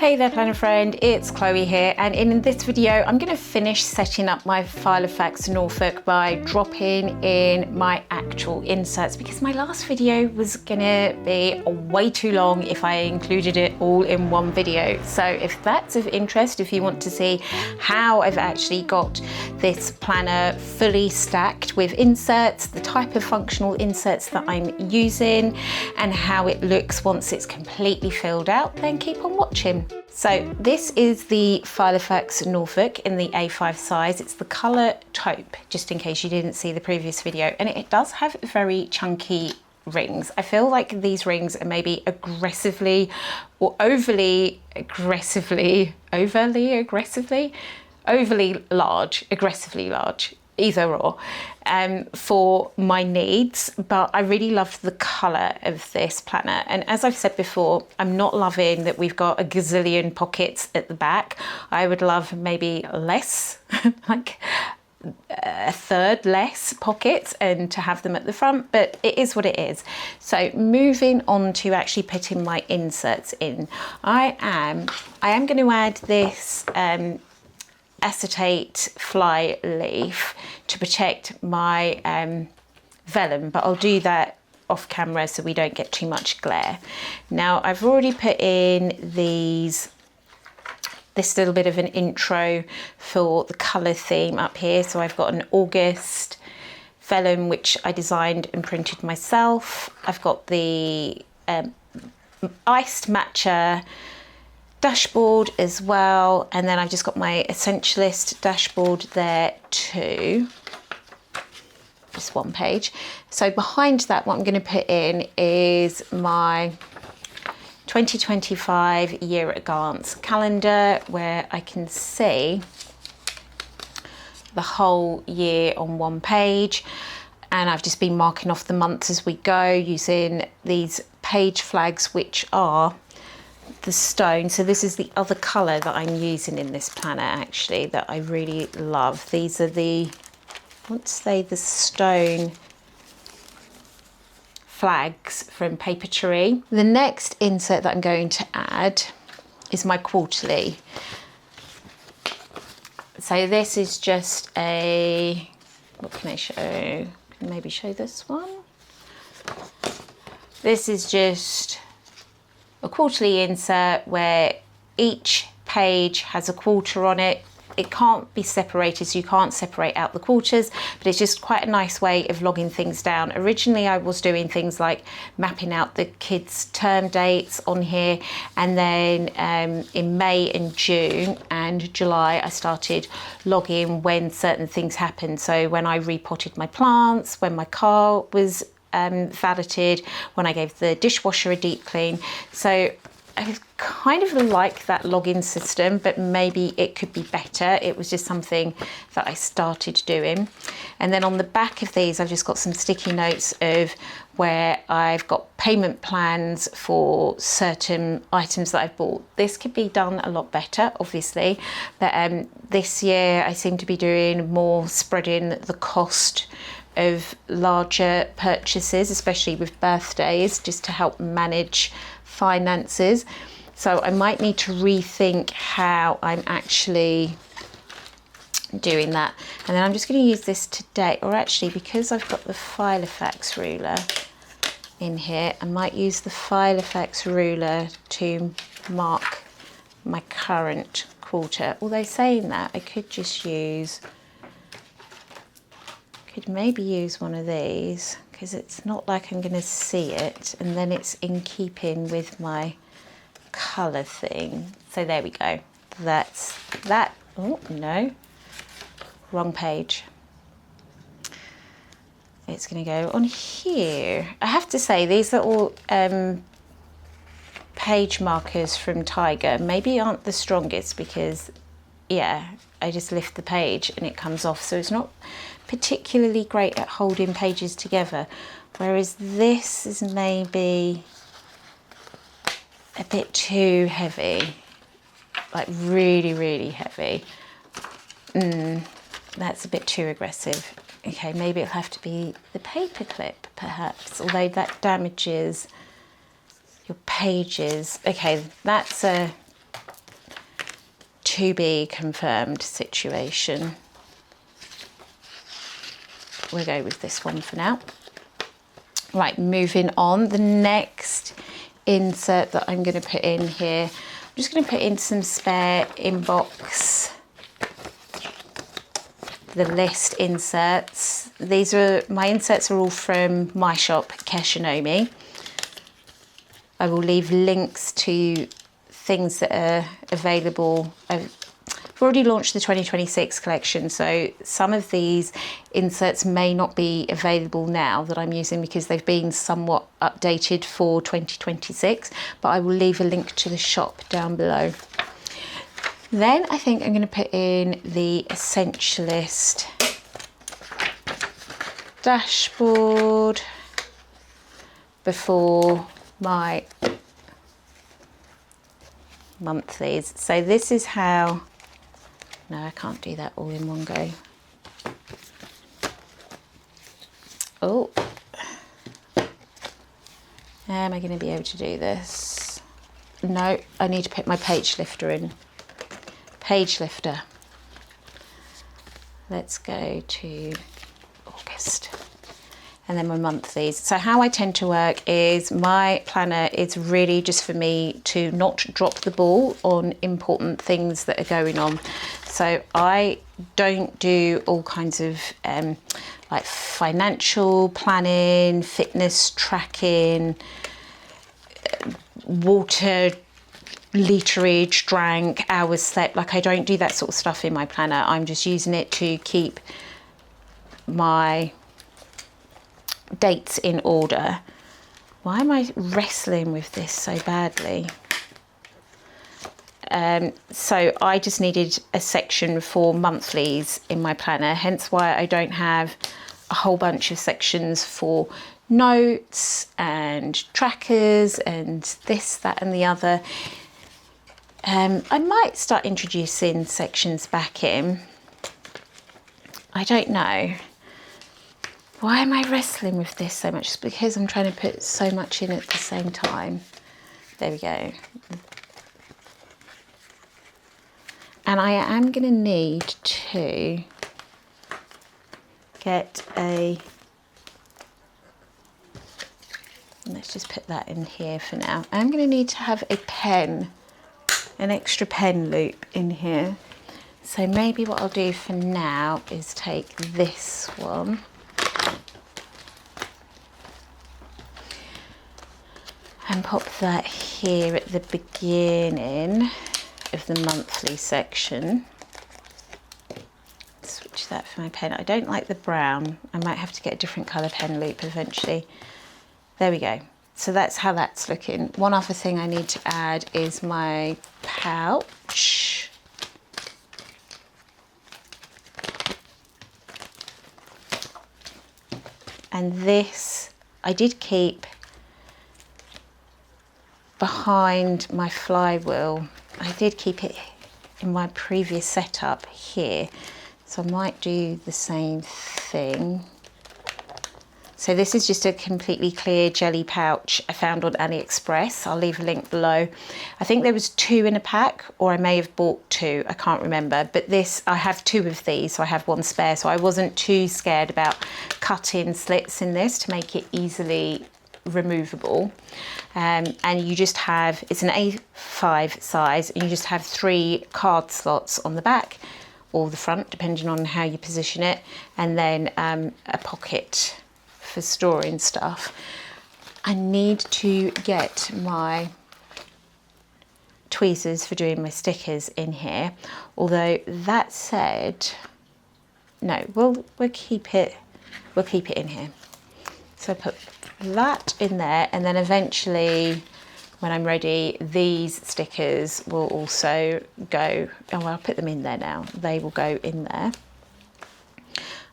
Hey there planner friend, it's Chloe here, and in this video I'm going to finish setting up my Filofax Norfolk by dropping in my actual inserts, because my last video was going to be way too long if I included it all in one video. So if that's of interest, if you want to see how I've actually got this planner fully stacked with inserts, the type of functional inserts that I'm using and how it looks once it's completely filled out, then keep on watching. So this is the Filofax Norfolk in the A5 size. It's the colour taupe, just in case you didn't see the previous video, and it does have very chunky rings. I feel like these rings are maybe aggressively or overly aggressively large, either or, for my needs, but I really love the colour of this planner. And as I've said before, I'm not loving that we've got a gazillion pockets at the back. I would love maybe less, like a third less pockets, and to have them at the front, but it is what it is. So moving on to actually putting my inserts in, I am going to add this acetate fly leaf to protect my vellum, but I'll do that off camera so we don't get too much glare. Now I've already put in this little bit of an intro for the colour theme up here. So I've got an August vellum which I designed and printed myself. I've got the iced matcha dashboard as well, and then I've just got my Essentialist dashboard there too, just one page. So behind that, what I'm going to put in is my 2025 year at a glance calendar, where I can see the whole year on one page, and I've just been marking off the months as we go using these page flags, which are the stone. So this is the other colour that I'm using in this planner actually, that I really love. These are the, I want to say, the stone flags from Papeterie. The next insert that I'm going to add is my quarterly. So this is just a, what can I show? Can maybe show this one. This is just a quarterly insert where each page has a quarter on it. It can't be separated, so you can't separate out the quarters, but it's just quite a nice way of logging things down. Originally I was doing things like mapping out the kids' term dates on here, and then in May and June and July I started logging when certain things happened. So when I repotted my plants, when my car was valeted, when I gave the dishwasher a deep clean. So I kind of like that login system, but maybe it could be better. It was just something that I started doing. And then on the back of these, I've just got some sticky notes of where I've got payment plans for certain items that I've bought. This could be done a lot better, obviously, but this year I seem to be doing more spreading the cost of larger purchases, especially with birthdays, just to help manage finances. So I might need to rethink how I'm actually doing that. And then I'm just going to use this today, or actually, because I've got the Filofax ruler in here, I might use the Filofax ruler to mark my current quarter. Although saying that, I could just use, could maybe use one of these, because it's not like I'm going to see it, and then it's in keeping with my colour thing. So there we go. That's that. Oh no, wrong page. It's going to go on here. I have to say, these are all page markers from Tiger. Maybe aren't the strongest, because yeah, I just lift the page and it comes off, so it's not particularly great at holding pages together, whereas this is maybe a bit too heavy, like really heavy. That's a bit too aggressive. Okay, maybe it'll have to be the paper clip perhaps, although that damages your pages. Okay, that's a to be confirmed situation. We'll go with this one for now. Right, moving on. The next insert that I'm going to put in here, I'm just going to put in some spare inbox, the list inserts. These are, my inserts are all from my shop, Stationery. I will leave links to things that are available. I've already launched the 2026 collection, so some of these inserts may not be available now that I'm using because they've been somewhat updated for 2026, but I will leave a link to the shop down below. Then I think I'm going to put in the Essentialist dashboard before my monthlies. So this is how, no, I can't do that all in one go. Oh, am I going to be able to do this? No, I need to put my page lifter in. Page lifter. Let's go to August. And then my monthlies. So how I tend to work is my planner is really just for me to not drop the ball on important things that are going on. So I don't do all kinds of like financial planning, fitness tracking, water literage drank, hours slept. Like I don't do that sort of stuff in my planner. I'm just using it to keep my dates in order. Why am I wrestling with this so badly? So I just needed a section for monthlies in my planner, hence why I don't have a whole bunch of sections for notes and trackers and this, that and the other. I might start introducing sections back in. I don't know. Why am I wrestling with this so much? It's because I'm trying to put so much in at the same time. There we go. And I am going to need to get a, let's just put that in here for now. I'm going to need to have a pen, an extra pen loop in here. So maybe what I'll do for now is take this one. And pop that here at the beginning of the monthly section. Switch that for my pen. I don't like the brown. I might have to get a different colour pen loop eventually. There we go. So that's how that's looking. One other thing I need to add is my pouch. And this I did keep behind my flywheel. I did keep it in my previous setup here, so I might do the same thing. So this is just a completely clear jelly pouch I found on AliExpress. I'll leave a link below. I think there was 2 in a pack, or I may have bought 2, I can't remember, but this, I have 2 of these, so I have 1 spare, so I wasn't too scared about cutting slits in this to make it easily removable. And you just have, it's an A5 size, and you just have 3 card slots on the back or the front, depending on how you position it, and then a pocket for storing stuff. I need to get my tweezers for doing my stickers in here, although that said, no, we'll keep it in here. So I put that in there, and then eventually when I'm ready, these stickers will also go, oh well, I'll put them in there now, they will go in there.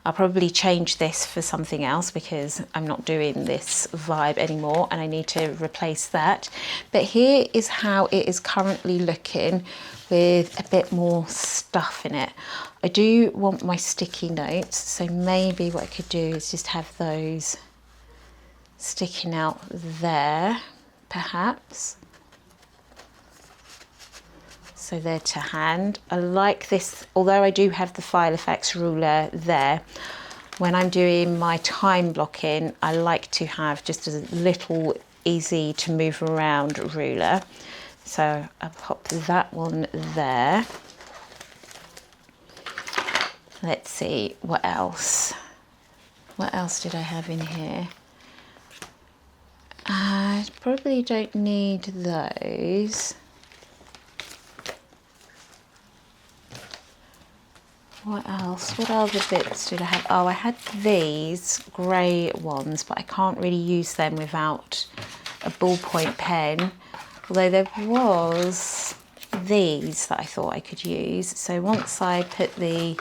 I'll probably change this for something else because I'm not doing this vibe anymore and I need to replace that. But here is how it is currently looking with a bit more stuff in it. I do want my sticky notes, so maybe what I could do is just have those sticking out there, perhaps. So they're to hand. I like this, although I do have the Filofax ruler there, when I'm doing my time blocking, I like to have just a little easy to move around ruler. So I'll pop that one there. Let's see, what else? What else did I have in here? I probably don't need those. What else? What other bits did I have? Oh, I had these grey ones, but I can't really use them without a ballpoint pen. Although there was these that I thought I could use. So once I put the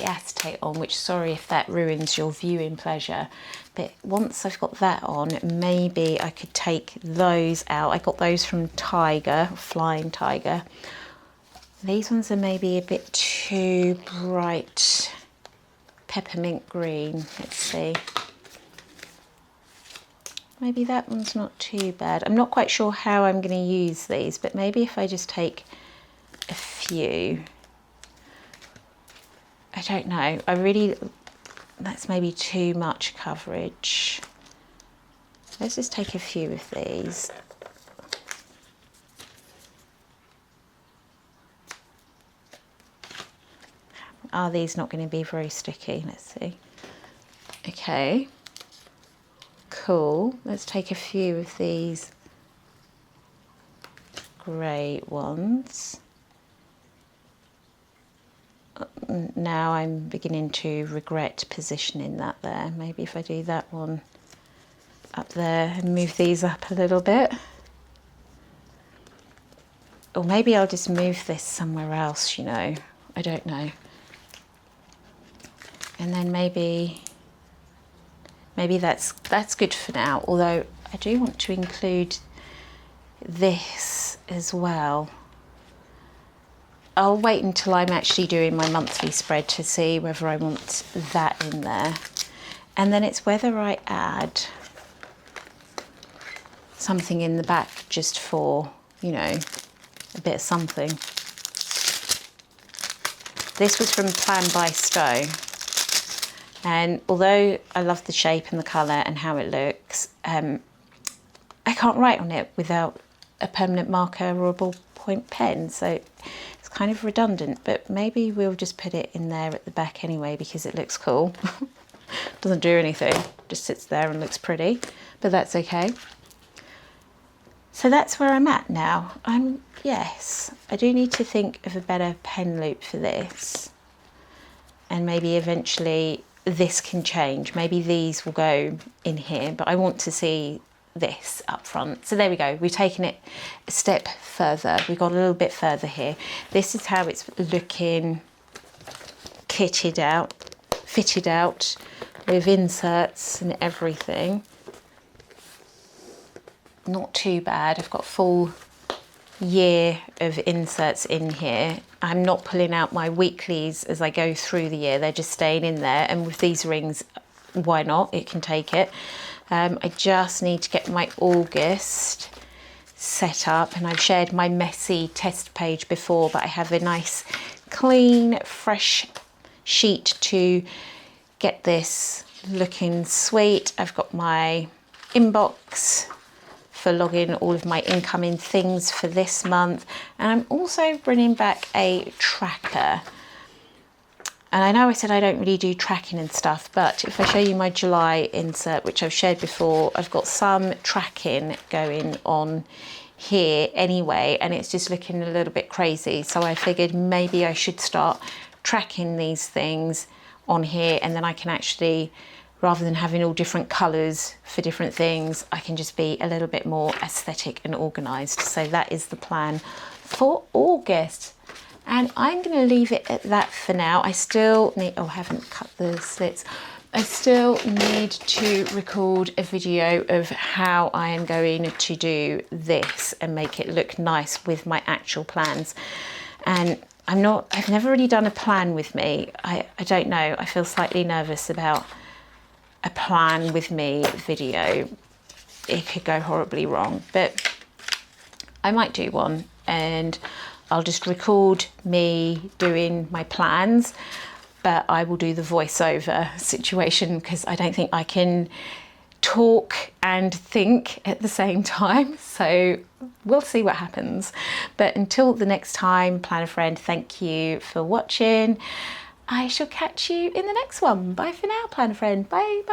acetate on, which, sorry if that ruins your viewing pleasure, but once I've got that on, maybe I could take those out. I got those from Tiger, Flying Tiger. These ones are maybe a bit too bright peppermint green. Let's see. Maybe that one's not too bad. I'm not quite sure how I'm going to use these, but maybe if I just take a few. I don't know. That's maybe too much coverage. Let's just take a few of these. Are these not going to be very sticky? Let's see. Okay. Cool. Let's take a few of these grey ones. Now I'm beginning to regret positioning that there. Maybe if I do that one up there and move these up a little bit. Or maybe I'll just move this somewhere else, you know. I don't know. And then maybe that's good for now. Although I do want to include this as well. I'll wait until I'm actually doing my monthly spread to see whether I want that in there. And then it's whether I add something in the back just for, you know, a bit of something. This was from Plan by Stowe. And although I love the shape and the colour and how it looks, I can't write on it without a permanent marker or a ballpoint pen. So it's kind of redundant, but maybe we'll just put it in there at the back anyway because it looks cool. Doesn't do anything, just sits there and looks pretty, but that's okay. So that's where I'm at now. Yes, I do need to think of a better pen loop for this. And maybe eventually this can change. Maybe these will go in here, but I want to see this up front. So there we go. We've taken it a step further. We got a little bit further here. This is how it's looking fitted out with inserts and everything. Not too bad. I've got a full year of inserts in here. I'm not pulling out my weeklies as I go through the year. They're just staying in there. And with these rings, why not? It can take it. I just need to get my August set up, and I've shared my messy test page before, but I have a nice clean fresh sheet to get this looking sweet. I've got my inbox for logging all of my incoming things for this month, and I'm also bringing back a tracker. And I know I said I don't really do tracking and stuff, but if I show you my July insert, which I've shared before, I've got some tracking going on here anyway, and it's just looking a little bit crazy. So I figured maybe I should start tracking these things on here, and then I can actually, rather than having all different colours for different things, I can just be a little bit more aesthetic and organised. So that is the plan for August. And I'm going to leave it at that for now. I still need, oh, I haven't cut the slits. I still need to record a video of how I am going to do this and make it look nice with my actual plans. And I've never really done a plan with me. I don't know. I feel slightly nervous about a plan with me video. it could go horribly wrong. But I might do one, and I'll just record me doing my plans, but I will do the voiceover situation because I don't think I can talk and think at the same time. So we'll see what happens. But until the next time, planner friend, thank you for watching. I shall catch you in the next one. Bye for now, planner friend. Bye. Bye.